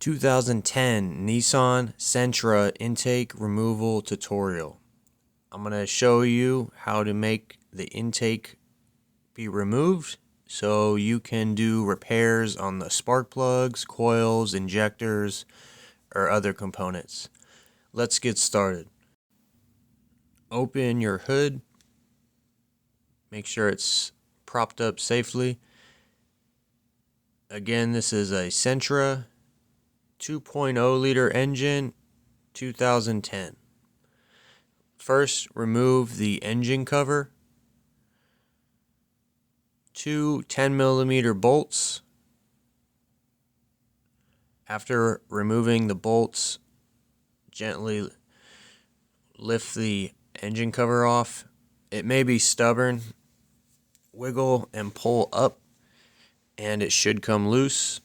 2010 Nissan Sentra intake removal tutorial. I'm going to show you how to make the intake be removed so you can do repairs on the spark plugs, coils, injectors, or other components. Let's get started. Open your hood. Make sure it's propped up safely. Again, this is a Sentra 2.0 liter engine, 2010. First, remove the engine cover. 2 10mm bolts. After removing the bolts, gently lift the engine cover off. It may be stubborn. Wiggle and pull up, and it should come loose.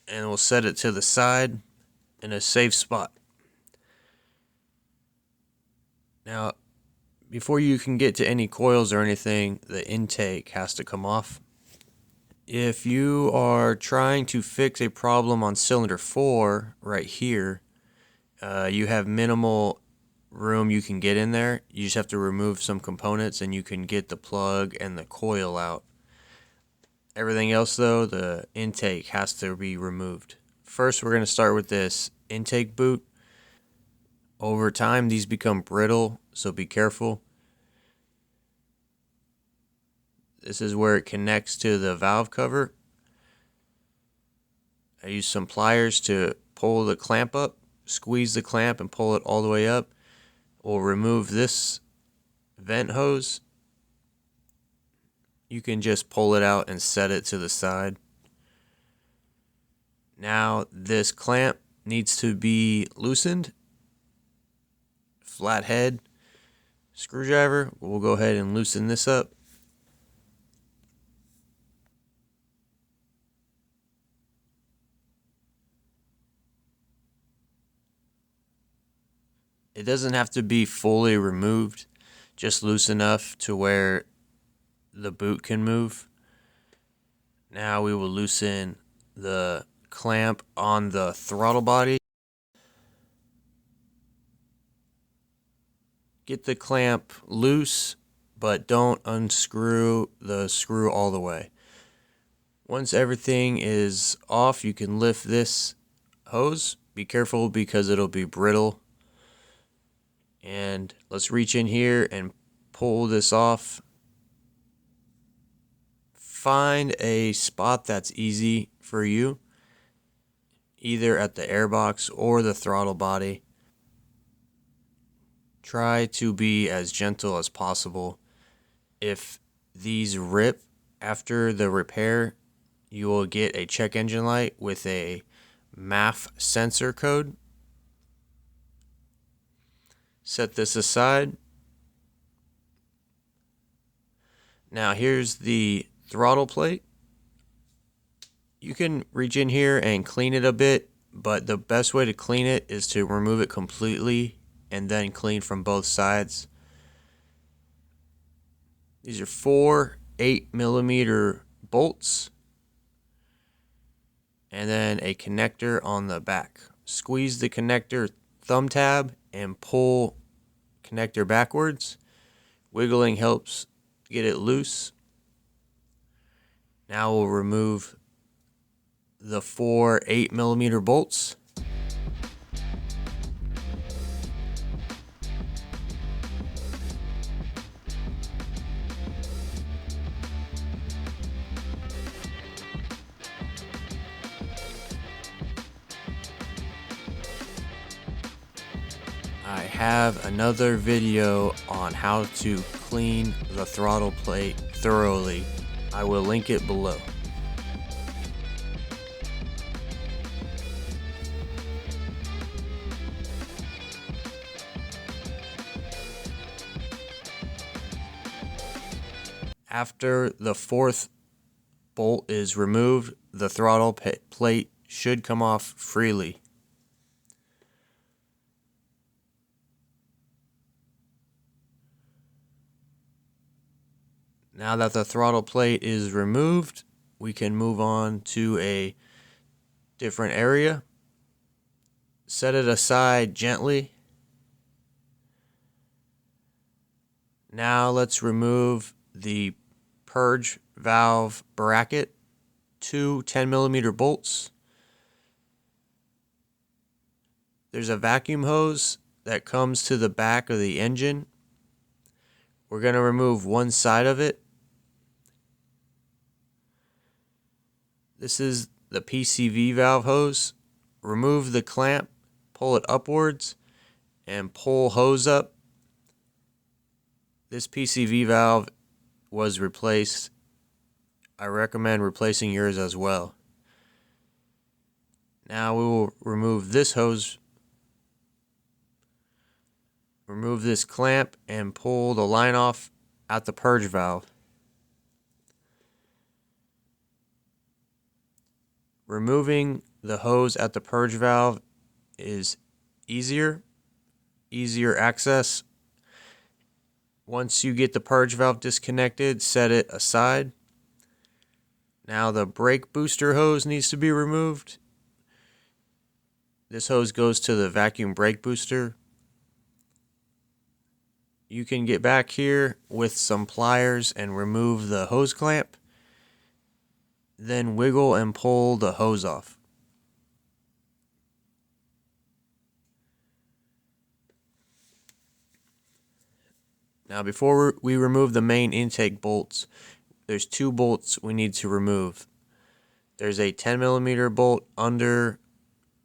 And we'll set it to the side in a safe spot. Now, before you can get to any coils or anything, the intake has to come off. If you are trying to fix a problem on cylinder 4 right here, you have minimal room you can get in there. You just have to remove some components and you can get the plug and the coil out. Everything else though, the intake has to be removed. First, we're going to start with this intake boot. Over time, these become brittle, so be careful. This is where it connects to the valve cover. I use some pliers to pull the clamp up, squeeze the clamp and pull it all the way up. We'll remove this vent hose. You can just pull it out and set it to the side. Now this clamp needs to be loosened. Flathead screwdriver. We'll go ahead and loosen this up. It doesn't have to be fully removed, just loose enough to where the boot can move. Now we will loosen the clamp on the throttle body. Get the clamp loose, but don't unscrew the screw all the way. Once everything is off, you can lift this hose. Be careful because it'll be brittle. And let's reach in here and pull this off. Find a spot that's easy for you, either at the airbox or the throttle body. Try to be as gentle as possible. If these rip after the repair, you will get a check engine light with a MAF sensor code. Set this aside. Now here's the throttle plate. You can reach in here and clean it a bit, but the best way to clean it is to remove it completely and then clean from both sides. These are 4 8mm bolts and then a connector on the back. Squeeze the connector thumb tab and pull connector backwards. Wiggling helps get it loose. Now we'll remove the 4 8mm bolts. I have another video on how to clean the throttle plate thoroughly. I will link it below. After the 4th bolt is removed, the throttle plate should come off freely. Now that the throttle plate is removed, we can move on to a different area. set it aside gently. Now let's remove the purge valve bracket, 2 10mm bolts. There's a vacuum hose that comes to the back of the engine. We're going to remove one side of it. This is the PCV valve hose. Remove the clamp, pull it upwards, and pull hose up. This PCV valve was replaced. I recommend replacing yours as well. Now we will remove this hose, remove this clamp, and pull the line off at the purge valve. Removing the hose at the purge valve is easier access. Once you get the purge valve disconnected, set it aside. Now the brake booster hose needs to be removed. This hose goes to the vacuum brake booster. You can get back here with some pliers and remove the hose clamp. Then wiggle and pull the hose off. Now before we remove the main intake bolts, there's 2 bolts we need to remove. There's a 10mm bolt under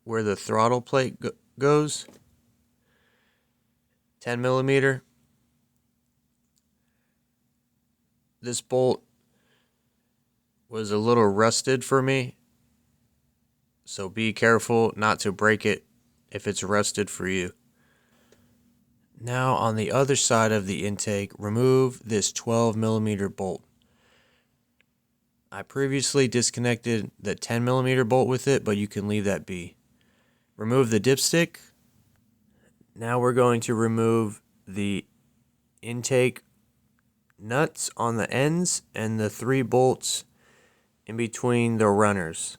where the throttle plate goes. 10mm. This bolt was a little rusted for me, so be careful not to break it if it's rusted for you. Now on the other side of the intake, remove this 12mm bolt. I previously disconnected the 10mm bolt with it, but you can leave that be. Remove the dipstick. Now we're going to remove the intake nuts on the ends and the 3 bolts in between the runners.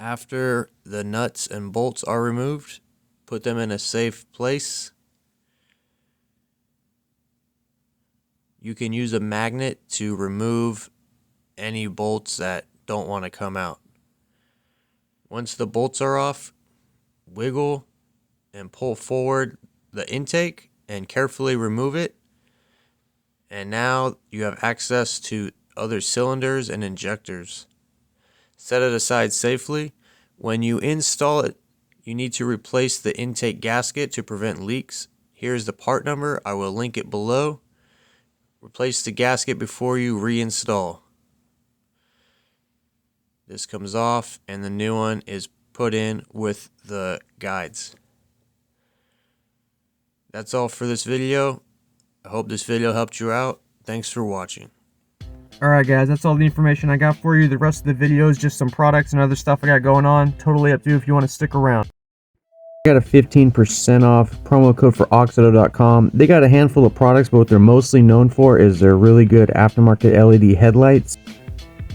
After the nuts and bolts are removed, put them in a safe place. You can use a magnet to remove any bolts that don't want to come out. Once the bolts are off, wiggle and pull forward the intake and carefully remove it. And now you have access to other cylinders and injectors. Set it aside safely. When you install it, you need to replace the intake gasket to prevent leaks. Here's the part number. I will link it below. Replace the gasket before you reinstall. This comes off and the new one is put in with the guides. That's all for this video. I hope this video helped you out. Thanks for watching. Alright guys, that's all the information I got for you. The rest of the video is just some products and other stuff I got going on. Totally up to you if you want to stick around. I got a 15% off promo code for AUXITO.com. They got a handful of products, but what they're mostly known for is their really good aftermarket LED headlights.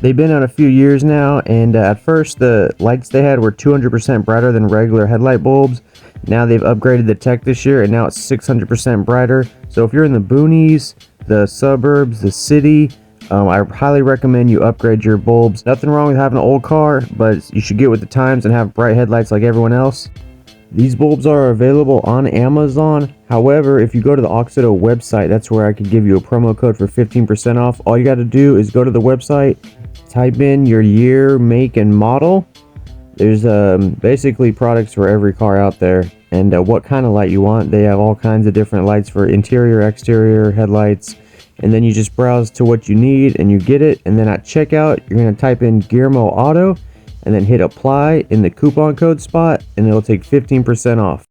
They've been out a few years now, and at first the lights they had were 200% brighter than regular headlight bulbs. Now they've upgraded the tech this year, and now it's 600% brighter. So if you're in the boonies, the suburbs, the city, I highly recommend you upgrade your bulbs. Nothing wrong with having an old car, but you should get with the times and have bright headlights like everyone else. These bulbs are available on Amazon. However, if you go to the AUXITO website, that's where I could give you a promo code for 15% off. All you got to do is go to the website, type in your year, make, and model. There's basically products for every car out there, and what kind of light you want. They have all kinds of different lights for interior, exterior, headlights, and then you just browse to what you need and you get it. And then at checkout, you're going to type in GearmoAuto and then hit apply in the coupon code spot, and it'll take 15% off.